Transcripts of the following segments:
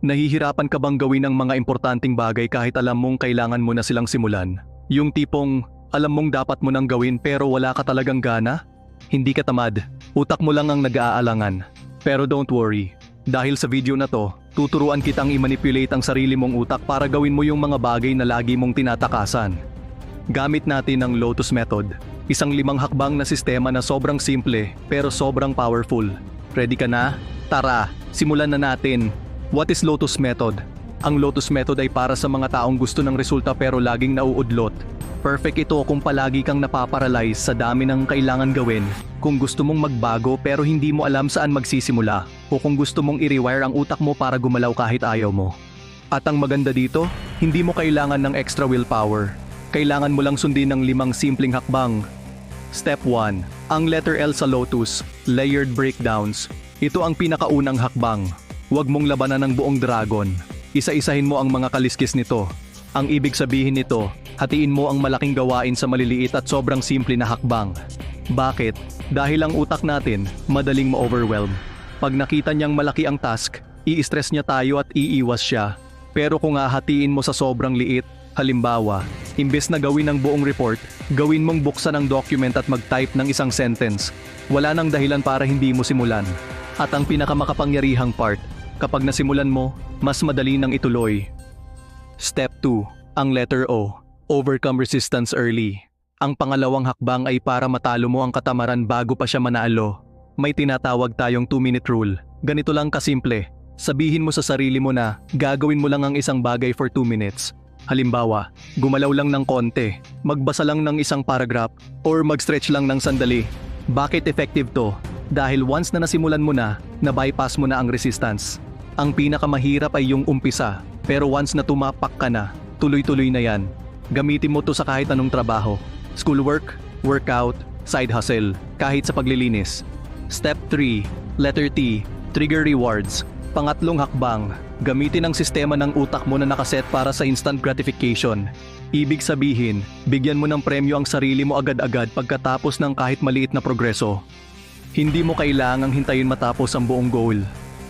Nahihirapan ka bang gawin ang mga importanteng bagay kahit alam mong kailangan mo na silang simulan? Yung tipong alam mong dapat mo nang gawin pero wala ka talagang gana? Hindi ka tamad, utak mo lang ang nag-aalangan. Pero don't worry, dahil sa video na to, tuturuan kitang i-manipulate ang sarili mong utak para gawin mo yung mga bagay na lagi mong tinatakasan. Gamit natin ang Lotus Method, isang 5 hakbang na sistema na sobrang simple pero sobrang powerful. Ready ka na? Tara, simulan na natin! What is Lotus Method? Ang Lotus Method ay para sa mga taong gusto ng resulta pero laging nauudlot. Perfect ito kung palagi kang napaparalyze sa dami ng kailangan gawin, kung gusto mong magbago pero hindi mo alam saan magsisimula, o kung gusto mong i-rewire ang utak mo para gumalaw kahit ayaw mo. At ang maganda dito, hindi mo kailangan ng extra willpower. Kailangan mo lang sundin ng 5 simpleng hakbang. Step 1. Ang letter L sa Lotus, Layered Breakdowns. Ito ang pinakaunang hakbang. Huwag mong labanan ng buong dragon. Isa-isahin mo ang mga kaliskis nito. Ang ibig sabihin nito, hatiin mo ang malaking gawain sa maliliit at sobrang simple na hakbang. Bakit? Dahil ang utak natin, madaling ma-overwhelm. Pag nakita niyang malaki ang task, i-stress niya tayo at iiwas siya. Pero kung hahatiin mo sa sobrang liit, halimbawa, imbes na gawin ang buong report, gawin mong buksan ang document at mag-type ng isang sentence. Wala nang dahilan para hindi mo simulan. At ang pinakamakapangyarihang part, kapag nasimulan mo, mas madali nang ituloy. Step 2. Ang letter O. Overcome resistance early. Ang pangalawang hakbang ay para matalo mo ang katamaran bago pa siya manalo. May tinatawag tayong 2-minute rule. Ganito lang kasimple. Sabihin mo sa sarili mo na gagawin mo lang ang isang bagay for 2 minutes. Halimbawa, gumalaw lang ng konti, magbasa lang ng isang paragraph, or mag-stretch lang ng sandali. Bakit effective to? Dahil once na nasimulan mo na, na-bypass mo na ang resistance. Ang pinakamahirap ay yung umpisa, pero once na tumapak ka na, tuloy-tuloy na yan. Gamitin mo to sa kahit anong trabaho. Schoolwork, workout, side hustle, kahit sa paglilinis. Step 3. Letter T. Trigger rewards. Pangatlong hakbang, gamitin ang sistema ng utak mo na nakaset para sa instant gratification. Ibig sabihin, bigyan mo ng premyo ang sarili mo agad-agad pagkatapos ng kahit maliit na progreso. Hindi mo kailangang hintayin matapos ang buong goal.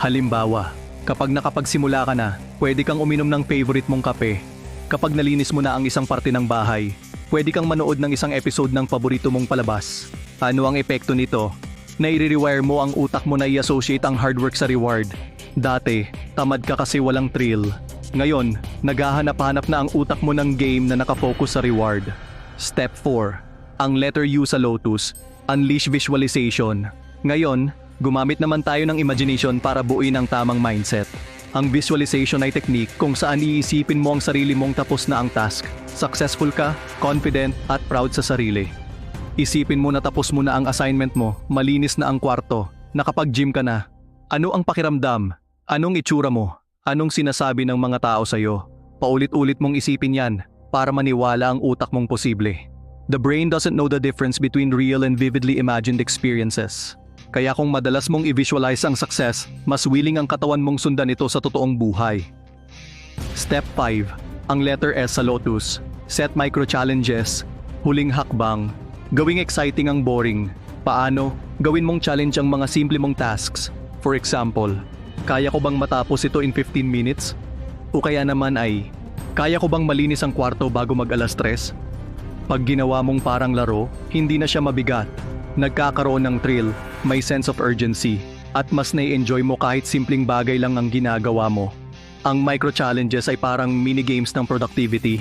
Halimbawa, kapag nakapagsimula ka na, pwede kang uminom ng favorite mong kape. Kapag nalinis mo na ang isang parte ng bahay, pwede kang manood ng isang episode ng paborito mong palabas. Ano ang epekto nito? Nai-rewire mo ang utak mo na i-associate ang hard work sa reward. Dati, tamad ka kasi walang thrill. Ngayon, naghahanap-hanap na ang utak mo ng game na nakafocus sa reward. Step 4. Ang letter U sa Lotus, Unleash Visualization. Ngayon, gumamit naman tayo ng imagination para buuin ang tamang mindset. Ang visualization ay technique kung saan iisipin mo ang sarili mong tapos na ang task. Successful ka, confident, at proud sa sarili. Isipin mo na tapos mo na ang assignment mo, malinis na ang kwarto, nakapag-gym ka na. Ano ang pakiramdam? Anong itsura mo? Anong sinasabi ng mga tao sa'yo? Paulit-ulit mong isipin yan para maniwala ang utak mong posible. The brain doesn't know the difference between real and vividly imagined experiences. Kaya kung madalas mong i-visualize ang success, mas willing ang katawan mong sundan ito sa totoong buhay. Step 5. Ang letter S sa Lotus. Set micro-challenges. Huling hakbang. Gawing exciting ang boring. Paano? Gawin mong challenge ang mga simple mong tasks. For example, kaya ko bang matapos ito in 15 minutes? O kaya naman ay, kaya ko bang malinis ang kwarto bago mag-alas 3? Pag ginawa mong parang laro, hindi na siya mabigat. Nagkakaroon ng thrill, may sense of urgency, at mas nai-enjoy mo kahit simpleng bagay lang ang ginagawa mo. Ang micro-challenges ay parang mini-games ng productivity.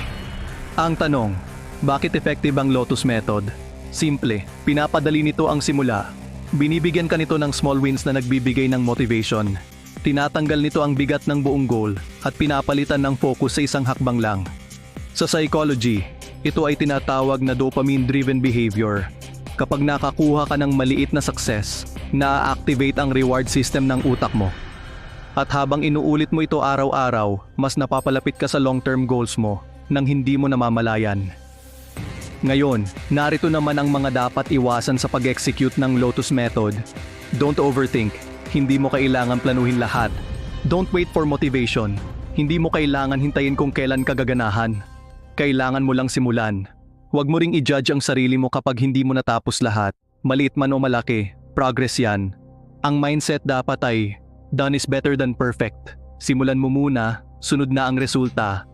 Ang tanong, bakit effective ang Lotus Method? Simple, pinapadali nito ang simula. Binibigyan ka nito ng small wins na nagbibigay ng motivation. Tinatanggal nito ang bigat ng buong goal at pinapalitan ng focus sa isang hakbang lang. Sa psychology, ito ay tinatawag na dopamine-driven behavior. Kapag nakakuha ka ng maliit na success, na-activate ang reward system ng utak mo. At habang inuulit mo ito araw-araw, mas napapalapit ka sa long-term goals mo nang hindi mo namamalayan. Ngayon, narito naman ang mga dapat iwasan sa pag-execute ng Lotus Method. Don't overthink. Hindi mo kailangan planuhin lahat. Don't wait for motivation. Hindi mo kailangan hintayin kung kailan ka gaganahan. Kailangan mo lang simulan. Huwag mo ring i-judge ang sarili mo kapag hindi mo natapos lahat. Maliit man o malaki, progress yan. Ang mindset dapat ay, done is better than perfect. Simulan mo muna, sunod na ang resulta.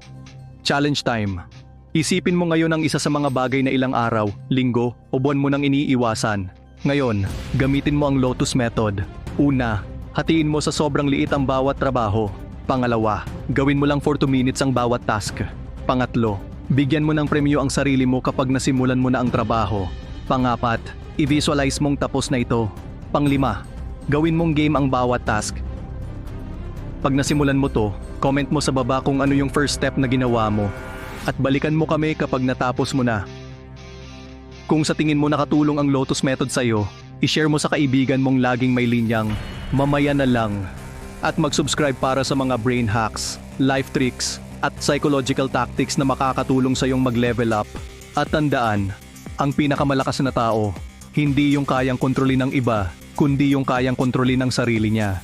Challenge time. Isipin mo ngayon ang isa sa mga bagay na ilang araw, linggo o buwan mo nang iniiwasan. Ngayon, gamitin mo ang Lotus Method. Una, hatiin mo sa sobrang liit ang bawat trabaho. Pangalawa, gawin mo lang for 2 minutes ang bawat task. Pangatlo, bigyan mo ng premyo ang sarili mo kapag nasimulan mo na ang trabaho. Pangapat, i-visualize mong tapos na ito. Panglima, gawin mong game ang bawat task. Pag nasimulan mo to, comment mo sa baba kung ano yung first step na ginawa mo. At balikan mo kami kapag natapos mo na. Kung sa tingin mo nakatulong ang Lotus Method sa'yo, i-share mo sa kaibigan mong laging may linyang, mamaya na lang. At mag-subscribe para sa mga brain hacks, life tricks, at psychological tactics na makakatulong sa iyong mag-level up. At tandaan, ang pinakamalakas na tao, hindi yung kayang kontrolin ng iba, kundi yung kayang kontrolin ng sarili niya.